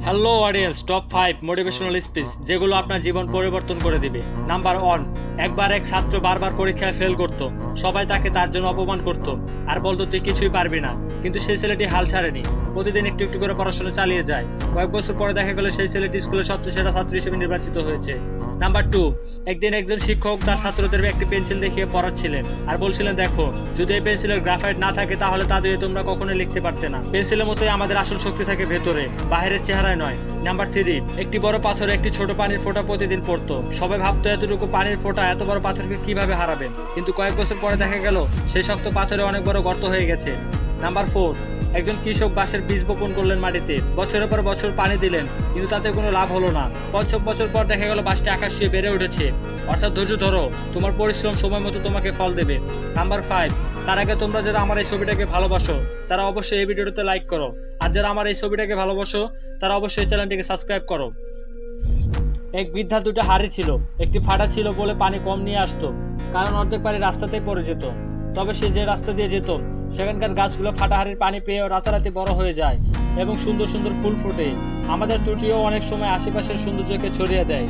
Hello audience, top 5 motivational speech যেগুলো আপনার জীবন পরিবর্তন করে দিবে। নাম্বার 1, একবার এক ছাত্র বারবার পরীক্ষায় ফেল করত। সবাই তাকে তার জন্য অপমান করত আর বলতো তুই কিছুই পারবি না, কিন্তু সেই ছেলেটি হাল ছাড়েনি। প্রতিদিন একটু একটু করে পড়াশোনা চালিয়ে যায়। কয়েক বছর পরে দেখা গেল সেই ছেলেটি স্কুলের সবচেয়ে সেরা ছাত্র হিসেবে নির্বাচিত হয়েছে। নাম্বার 2, একদিন একজন শিক্ষক তার ছাত্রদের একটি পেন্সিল দেখিয়ে পড়াচ্ছিলেন আর বলছিলেন, দেখো, যদি এই পেন্সিলের গ্রাফাইট না থাকে তাহলে তা দিয়ে তোমরা কখনোই লিখতে পারতে না। পেন্সিলের মতোই আমাদের আসল শক্তি থাকে ভেতরে, বাইরের চেহারায় নয়। নাম্বার 3, একটি বড় পাথরে একটি ছোট পানির ফোঁটা প্রতিদিন পড়তো। সবাই ভাবতো এতটুকু পানির ফোঁটা এত বড় পাথরকে কিভাবে হারাবে, কিন্তু কয়েক বছর পরে দেখা গেল সেই শক্ত পাথরে অনেক বড় গর্ত হয়ে গেছে। নাম্বার 4, একজন কৃষক বাঁশের বীজ বপন করলেন মাটিতে। বছরের পর বছর পানি দিলেন, কিন্তু তাতে কোনো লাভ হলো না। 5 বছর পর দেখা গেল বাঁশটি আকাশ ছুঁয়ে বেড়ে উঠেছে। অর্থাৎ ধৈর্য ধরো, তোমার পরিশ্রম সময় মতো তোমাকে ফল দেবে। নাম্বার 5, তার আগে তোমরা যারা আমার এই ছবিটাকে ভালোবাসো তারা অবশ্যই এই ভিডিওটাতে লাইক করো, আর যারা আমার এই ছবিটাকে ভালোবাসো তারা অবশ্যই এই চ্যানেলটিকে সাবস্ক্রাইব করো। এক বৃদ্ধা দুটো হাঁড়ি ছিল, একটি ফাটা ছিল বলে পানি কম নিয়ে আসতো, কারণ অর্ধেক পানি রাস্তাতেই পড়ে যেত। তবে সে যে রাস্তা দিয়ে যেত সেখানকার গাছগুলো ফাটা হাঁড়ির পানি পেয়ে রাতারাতি বড় হয়ে যায় এবং সুন্দর সুন্দর ফুল ফোটে। আমাদের ত্রুটিও অনেক সময় আশেপাশের সৌন্দর্যকে ছড়িয়ে দেয়।